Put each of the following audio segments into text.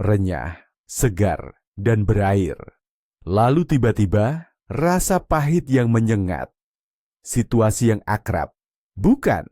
renyah, segar, dan berair. Lalu tiba-tiba, rasa pahit yang menyengat. Situasi yang akrab. Bukan.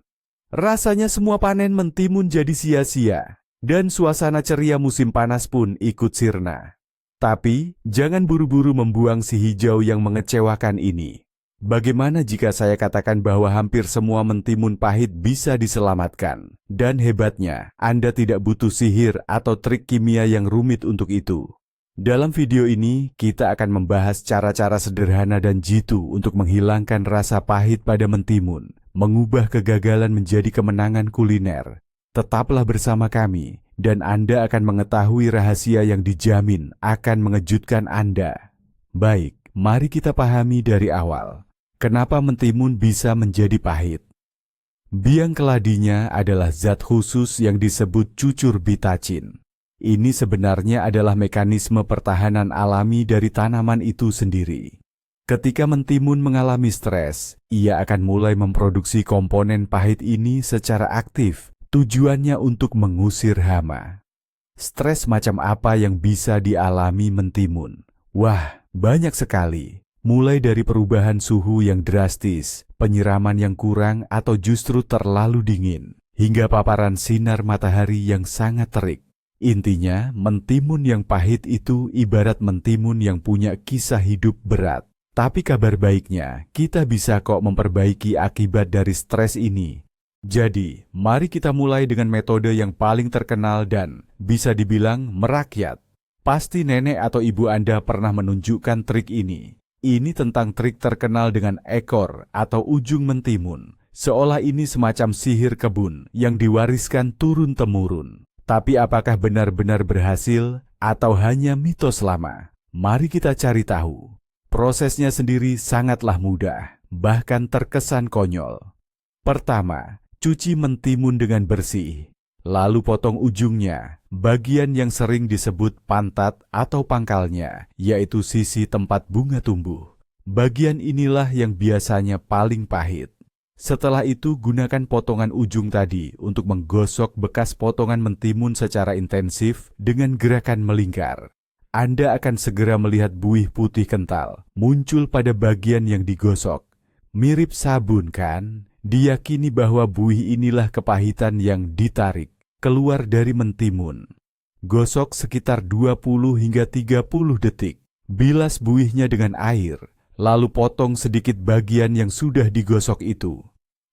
Rasanya semua panen mentimun jadi sia-sia, dan suasana ceria musim panas pun ikut sirna. Tapi, jangan buru-buru membuang si hijau yang mengecewakan ini. Bagaimana jika saya katakan bahwa hampir semua mentimun pahit bisa diselamatkan? Dan hebatnya, Anda tidak butuh sihir atau trik kimia yang rumit untuk itu. Dalam video ini, kita akan membahas cara-cara sederhana dan jitu untuk menghilangkan rasa pahit pada mentimun, mengubah kegagalan menjadi kemenangan kuliner. Tetaplah bersama kami, dan Anda akan mengetahui rahasia yang dijamin akan mengejutkan Anda. Baik, mari kita pahami dari awal. Kenapa mentimun bisa menjadi pahit? Biang keladinya adalah zat khusus yang disebut cucurbitacin. Ini sebenarnya adalah mekanisme pertahanan alami dari tanaman itu sendiri. Ketika mentimun mengalami stres, ia akan mulai memproduksi komponen pahit ini secara aktif, tujuannya untuk mengusir hama. Stres macam apa yang bisa dialami mentimun? Wah, banyak sekali. Mulai dari perubahan suhu yang drastis, penyiraman yang kurang atau justru terlalu dingin, hingga paparan sinar matahari yang sangat terik. Intinya, mentimun yang pahit itu ibarat mentimun yang punya kisah hidup berat. Tapi kabar baiknya, kita bisa kok memperbaiki akibat dari stres ini. Jadi, mari kita mulai dengan metode yang paling terkenal dan bisa dibilang merakyat. Pasti nenek atau ibu Anda pernah menunjukkan trik ini. Ini tentang trik terkenal dengan ekor atau ujung mentimun, seolah ini semacam sihir kebun yang diwariskan turun-temurun. Tapi apakah benar-benar berhasil atau hanya mitos lama? Mari kita cari tahu. Prosesnya sendiri sangatlah mudah, bahkan terkesan konyol. Pertama, cuci mentimun dengan bersih. Lalu potong ujungnya, bagian yang sering disebut pantat atau pangkalnya, yaitu sisi tempat bunga tumbuh. Bagian inilah yang biasanya paling pahit. Setelah itu gunakan potongan ujung tadi untuk menggosok bekas potongan mentimun secara intensif dengan gerakan melingkar. Anda akan segera melihat buih putih kental muncul pada bagian yang digosok. Mirip sabun kan? Diyakini bahwa buih inilah kepahitan yang ditarik keluar dari mentimun. Gosok sekitar 20 hingga 30 detik. Bilas buihnya dengan air, lalu potong sedikit bagian yang sudah digosok itu.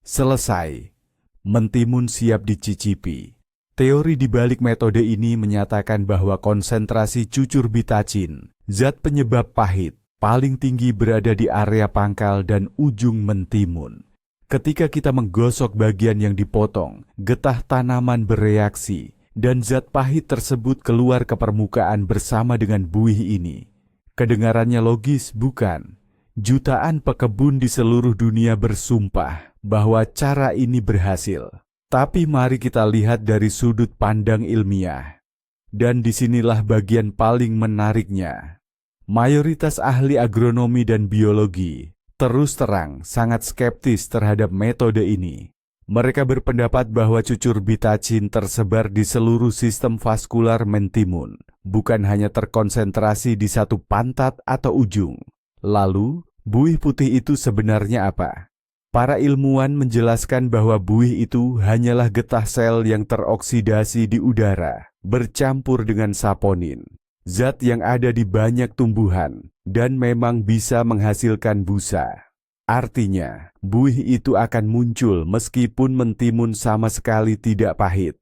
Selesai. Mentimun siap dicicipi. Teori di balik metode ini menyatakan bahwa konsentrasi cucurbitacin, zat penyebab pahit, paling tinggi berada di area pangkal dan ujung mentimun. Ketika kita menggosok bagian yang dipotong, getah tanaman bereaksi, dan zat pahit tersebut keluar ke permukaan bersama dengan buih ini. Kedengarannya logis, bukan? Jutaan pekebun di seluruh dunia bersumpah bahwa cara ini berhasil. Tapi mari kita lihat dari sudut pandang ilmiah. Dan disinilah bagian paling menariknya. Mayoritas ahli agronomi dan biologi terus terang sangat skeptis terhadap metode ini. Mereka berpendapat bahwa cucurbitacin tersebar di seluruh sistem vaskular mentimun, bukan hanya terkonsentrasi di satu pantat atau ujung. Lalu, buih putih itu sebenarnya apa? Para ilmuwan menjelaskan bahwa buih itu hanyalah getah sel yang teroksidasi di udara, bercampur dengan saponin, zat yang ada di banyak tumbuhan, dan memang bisa menghasilkan busa. Artinya, buih itu akan muncul meskipun mentimun sama sekali tidak pahit.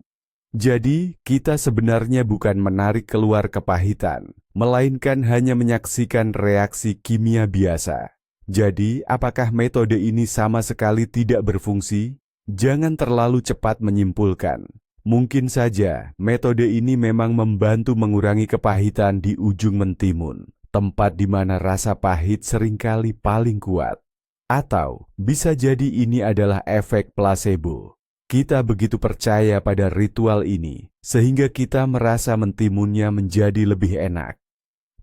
Jadi, kita sebenarnya bukan menarik keluar kepahitan, melainkan hanya menyaksikan reaksi kimia biasa. Jadi, apakah metode ini sama sekali tidak berfungsi? Jangan terlalu cepat menyimpulkan. Mungkin saja metode ini memang membantu mengurangi kepahitan di ujung mentimun, tempat di mana rasa pahit seringkali paling kuat. Atau bisa jadi ini adalah efek placebo. Kita begitu percaya pada ritual ini, sehingga kita merasa mentimunnya menjadi lebih enak.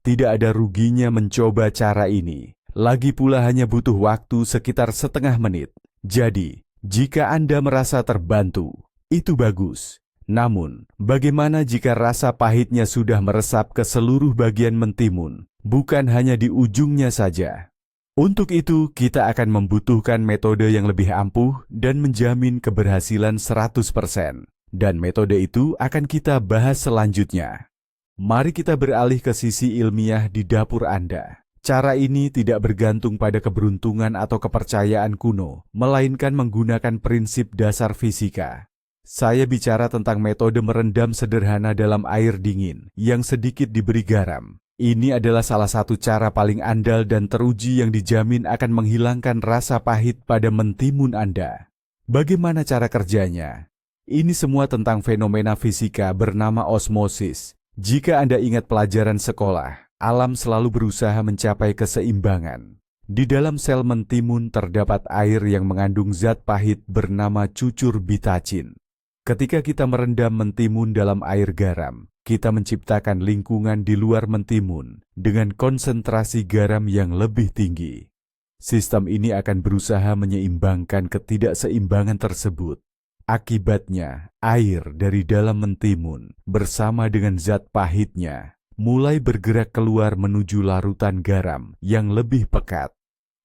Tidak ada ruginya mencoba cara ini. Lagi pula hanya butuh waktu sekitar setengah menit. Jadi, jika Anda merasa terbantu, itu bagus. Namun, bagaimana jika rasa pahitnya sudah meresap ke seluruh bagian mentimun, bukan hanya di ujungnya saja? Untuk itu, kita akan membutuhkan metode yang lebih ampuh dan menjamin keberhasilan 100%. Dan metode itu akan kita bahas selanjutnya. Mari kita beralih ke sisi ilmiah di dapur Anda. Cara ini tidak bergantung pada keberuntungan atau kepercayaan kuno, melainkan menggunakan prinsip dasar fisika. Saya bicara tentang metode merendam sederhana dalam air dingin yang sedikit diberi garam. Ini adalah salah satu cara paling andal dan teruji yang dijamin akan menghilangkan rasa pahit pada mentimun Anda. Bagaimana cara kerjanya? Ini semua tentang fenomena fisika bernama osmosis. Jika Anda ingat pelajaran sekolah, alam selalu berusaha mencapai keseimbangan. Di dalam sel mentimun terdapat air yang mengandung zat pahit bernama cucur bitacin. Ketika kita merendam mentimun dalam air garam, kita menciptakan lingkungan di luar mentimun dengan konsentrasi garam yang lebih tinggi. Sistem ini akan berusaha menyeimbangkan ketidakseimbangan tersebut. Akibatnya, air dari dalam mentimun bersama dengan zat pahitnya mulai bergerak keluar menuju larutan garam yang lebih pekat.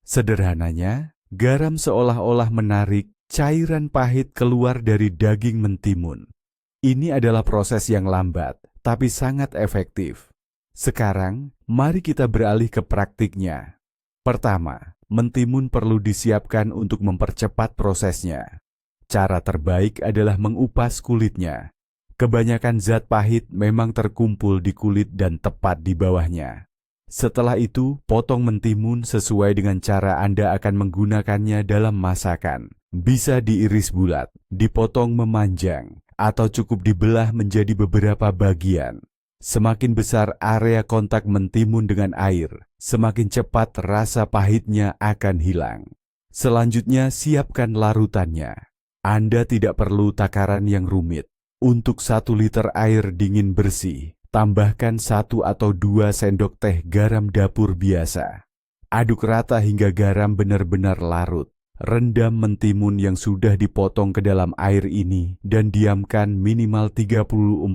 Sederhananya, garam seolah-olah menarik cairan pahit keluar dari daging mentimun. Ini adalah proses yang lambat, tapi sangat efektif. Sekarang, mari kita beralih ke praktiknya. Pertama, mentimun perlu disiapkan untuk mempercepat prosesnya. Cara terbaik adalah mengupas kulitnya. Kebanyakan zat pahit memang terkumpul di kulit dan tepat di bawahnya. Setelah itu, potong mentimun sesuai dengan cara Anda akan menggunakannya dalam masakan. Bisa diiris bulat, dipotong memanjang, atau cukup dibelah menjadi beberapa bagian. Semakin besar area kontak mentimun dengan air, semakin cepat rasa pahitnya akan hilang. Selanjutnya, siapkan larutannya. Anda tidak perlu takaran yang rumit. Untuk 1 liter air dingin bersih, tambahkan 1 atau 2 sendok teh garam dapur biasa. Aduk rata hingga garam benar-benar larut. Rendam mentimun yang sudah dipotong ke dalam air ini dan diamkan minimal 30-40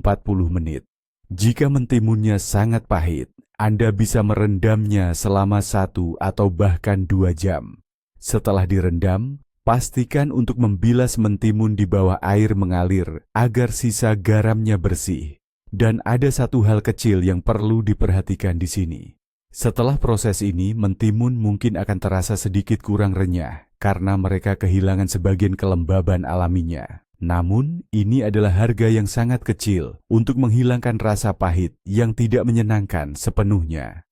menit. Jika mentimunnya sangat pahit, Anda bisa merendamnya selama 1 atau bahkan 2 jam. Setelah direndam, pastikan untuk membilas mentimun di bawah air mengalir agar sisa garamnya bersih. Dan ada satu hal kecil yang perlu diperhatikan di sini. Setelah proses ini, mentimun mungkin akan terasa sedikit kurang renyah karena mereka kehilangan sebagian kelembaban alaminya. Namun, ini adalah harga yang sangat kecil untuk menghilangkan rasa pahit yang tidak menyenangkan sepenuhnya.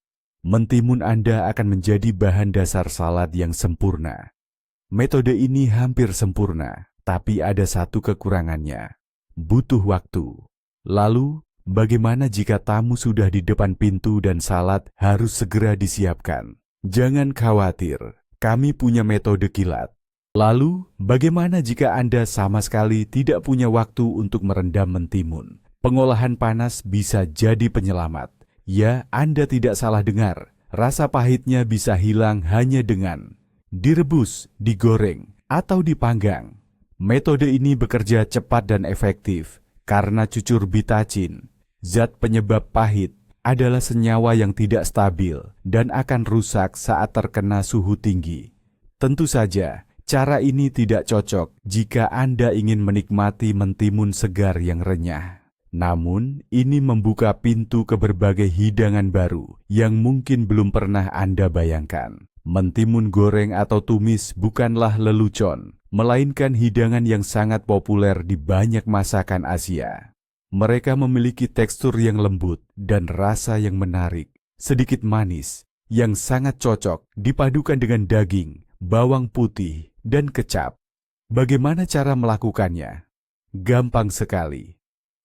Mentimun Anda akan menjadi bahan dasar salad yang sempurna. Metode ini hampir sempurna, tapi ada satu kekurangannya. Butuh waktu. Lalu, bagaimana jika tamu sudah di depan pintu dan salad harus segera disiapkan? Jangan khawatir, kami punya metode kilat. Lalu, bagaimana jika Anda sama sekali tidak punya waktu untuk merendam mentimun? Pengolahan panas bisa jadi penyelamat. Ya, Anda tidak salah dengar. Rasa pahitnya bisa hilang hanya dengan direbus, digoreng, atau dipanggang. Metode ini bekerja cepat dan efektif karena cucur bitacin, zat penyebab pahit, adalah senyawa yang tidak stabil dan akan rusak saat terkena suhu tinggi. Tentu saja, cara ini tidak cocok jika Anda ingin menikmati mentimun segar yang renyah. Namun, ini membuka pintu ke berbagai hidangan baru yang mungkin belum pernah Anda bayangkan. Mentimun goreng atau tumis bukanlah lelucon, melainkan hidangan yang sangat populer di banyak masakan Asia. Mereka memiliki tekstur yang lembut dan rasa yang menarik, sedikit manis, yang sangat cocok dipadukan dengan daging, bawang putih, dan kecap. Bagaimana cara melakukannya? Gampang sekali.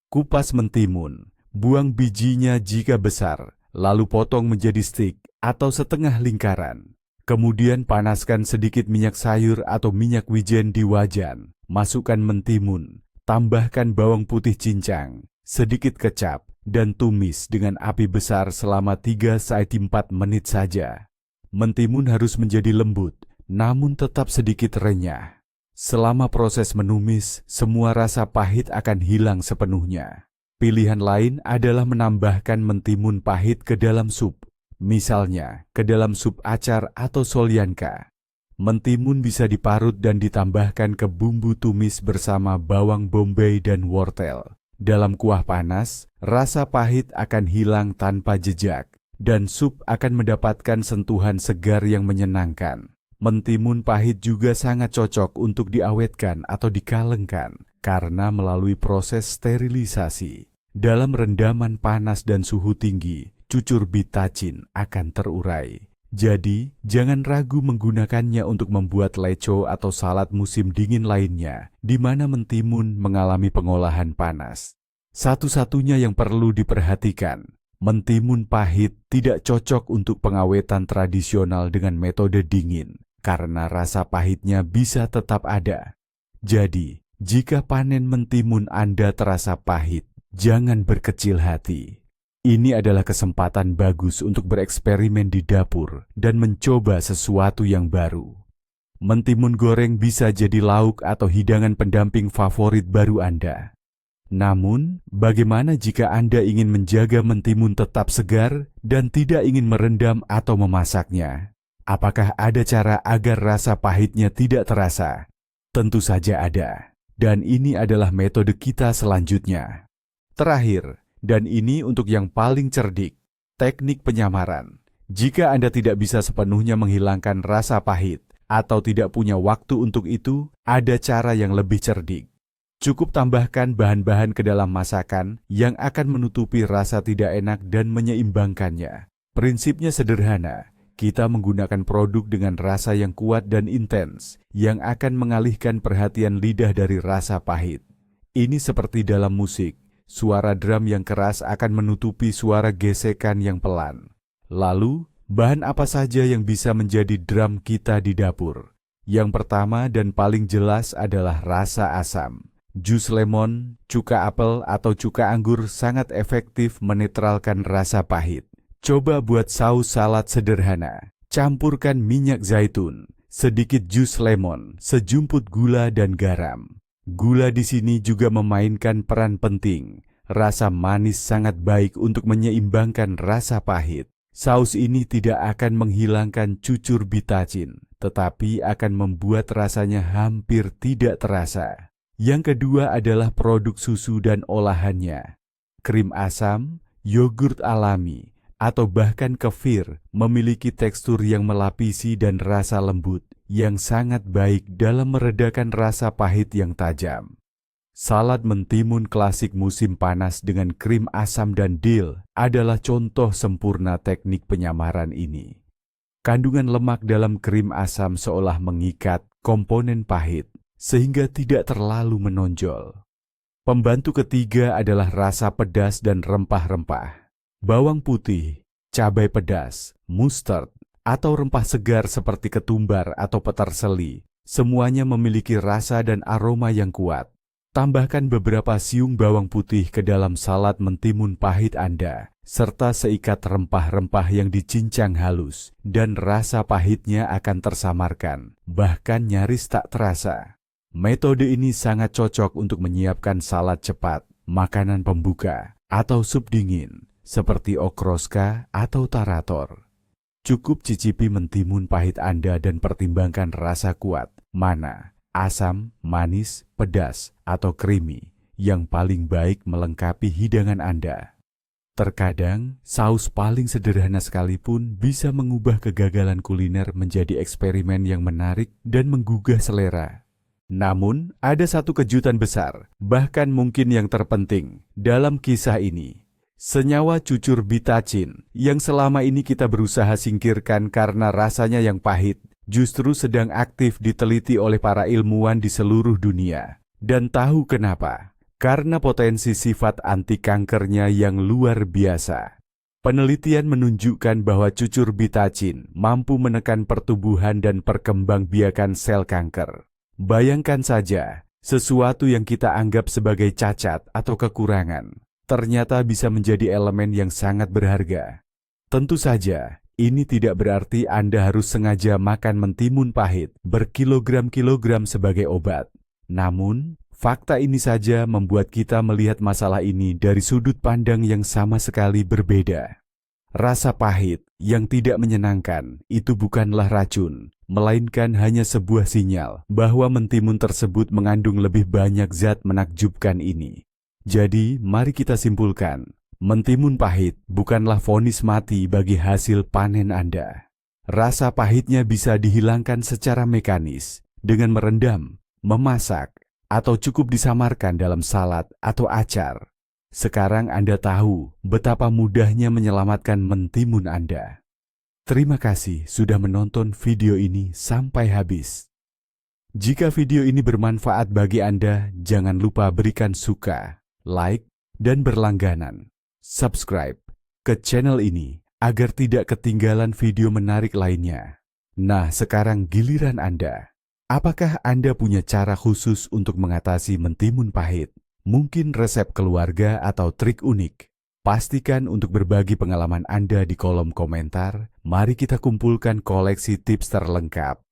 Kupas mentimun, buang bijinya jika besar, lalu potong menjadi stik atau setengah lingkaran. Kemudian panaskan sedikit minyak sayur atau minyak wijen di wajan. Masukkan mentimun, tambahkan bawang putih cincang, sedikit kecap, dan tumis dengan api besar selama 3-4 menit saja. Mentimun harus menjadi lembut, namun tetap sedikit renyah. Selama proses menumis, semua rasa pahit akan hilang sepenuhnya. Pilihan lain adalah menambahkan mentimun pahit ke dalam sup, misalnya ke dalam sup acar atau solyanka. Mentimun bisa diparut dan ditambahkan ke bumbu tumis bersama bawang bombay dan wortel. Dalam kuah panas, rasa pahit akan hilang tanpa jejak, dan sup akan mendapatkan sentuhan segar yang menyenangkan. Mentimun pahit juga sangat cocok untuk diawetkan atau dikalengkan karena melalui proses sterilisasi. Dalam rendaman panas dan suhu tinggi, cucur bitacin akan terurai. Jadi, jangan ragu menggunakannya untuk membuat leco atau salad musim dingin lainnya, di mana mentimun mengalami pengolahan panas. Satu-satunya yang perlu diperhatikan, mentimun pahit tidak cocok untuk pengawetan tradisional dengan metode dingin, karena rasa pahitnya bisa tetap ada. Jadi, jika panen mentimun Anda terasa pahit, jangan berkecil hati. Ini adalah kesempatan bagus untuk bereksperimen di dapur dan mencoba sesuatu yang baru. Mentimun goreng bisa jadi lauk atau hidangan pendamping favorit baru Anda. Namun, bagaimana jika Anda ingin menjaga mentimun tetap segar dan tidak ingin merendam atau memasaknya? Apakah ada cara agar rasa pahitnya tidak terasa? Tentu saja ada. Dan ini adalah metode kita selanjutnya. Terakhir, dan ini untuk yang paling cerdik, teknik penyamaran. Jika Anda tidak bisa sepenuhnya menghilangkan rasa pahit atau tidak punya waktu untuk itu, ada cara yang lebih cerdik. Cukup tambahkan bahan-bahan ke dalam masakan yang akan menutupi rasa tidak enak dan menyeimbangkannya. Prinsipnya sederhana. Kita menggunakan produk dengan rasa yang kuat dan intens, yang akan mengalihkan perhatian lidah dari rasa pahit. Ini seperti dalam musik, suara drum yang keras akan menutupi suara gesekan yang pelan. Lalu, bahan apa saja yang bisa menjadi drum kita di dapur? Yang pertama dan paling jelas adalah rasa asam. Jus lemon, cuka apel, atau cuka anggur sangat efektif menetralkan rasa pahit. Coba buat saus salad sederhana. Campurkan minyak zaitun, sedikit jus lemon, sejumput gula dan garam. Gula di sini juga memainkan peran penting. Rasa manis sangat baik untuk menyeimbangkan rasa pahit. Saus ini tidak akan menghilangkan cucur bitacin, tetapi akan membuat rasanya hampir tidak terasa. Yang kedua adalah produk susu dan olahannya. Krim asam, yogurt alami, atau bahkan kefir memiliki tekstur yang melapisi dan rasa lembut yang sangat baik dalam meredakan rasa pahit yang tajam. Salad mentimun klasik musim panas dengan krim asam dan dill adalah contoh sempurna teknik penyamaran ini. Kandungan lemak dalam krim asam seolah mengikat komponen pahit sehingga tidak terlalu menonjol. Pembantu ketiga adalah rasa pedas dan rempah-rempah. Bawang putih, cabai pedas, mustard, atau rempah segar seperti ketumbar atau peterseli, semuanya memiliki rasa dan aroma yang kuat. Tambahkan beberapa siung bawang putih ke dalam salad mentimun pahit Anda, serta seikat rempah-rempah yang dicincang halus, dan rasa pahitnya akan tersamarkan, bahkan nyaris tak terasa. Metode ini sangat cocok untuk menyiapkan salad cepat, makanan pembuka, atau sup dingin, seperti okroska atau tarator. Cukup cicipi mentimun pahit Anda dan pertimbangkan rasa kuat, mana, asam, manis, pedas, atau creamy, yang paling baik melengkapi hidangan Anda. Terkadang, saus paling sederhana sekalipun bisa mengubah kegagalan kuliner menjadi eksperimen yang menarik dan menggugah selera. Namun, ada satu kejutan besar, bahkan mungkin yang terpenting, dalam kisah ini. Senyawa cucur bitacin yang selama ini kita berusaha singkirkan karena rasanya yang pahit, justru sedang aktif diteliti oleh para ilmuwan di seluruh dunia. Dan tahu kenapa? Karena potensi sifat anti kankernya yang luar biasa. Penelitian menunjukkan bahwa cucur bitacin mampu menekan pertumbuhan dan perkembangbiakan sel kanker. Bayangkan saja, sesuatu yang kita anggap sebagai cacat atau kekurangan, ternyata bisa menjadi elemen yang sangat berharga. Tentu saja, Ini tidak berarti Anda harus sengaja makan mentimun pahit berkilogram-kilogram sebagai obat. Namun, fakta ini saja membuat kita melihat masalah ini dari sudut pandang yang sama sekali berbeda. Rasa pahit yang tidak menyenangkan itu bukanlah racun, melainkan hanya sebuah sinyal bahwa mentimun tersebut mengandung lebih banyak zat menakjubkan ini. Jadi, mari kita simpulkan. Mentimun pahit bukanlah vonis mati bagi hasil panen Anda. Rasa pahitnya bisa dihilangkan secara mekanis dengan merendam, memasak, atau cukup disamarkan dalam salad atau acar. Sekarang Anda tahu betapa mudahnya menyelamatkan mentimun Anda. Terima kasih sudah menonton video ini sampai habis. Jika video ini bermanfaat bagi Anda, jangan lupa berikan suka, like, dan berlangganan. Subscribe ke channel ini agar tidak ketinggalan video menarik lainnya. Nah, sekarang giliran Anda. Apakah Anda punya cara khusus untuk mengatasi mentimun pahit? Mungkin resep keluarga atau trik unik? Pastikan untuk berbagi pengalaman Anda di kolom komentar. Mari kita kumpulkan koleksi tips terlengkap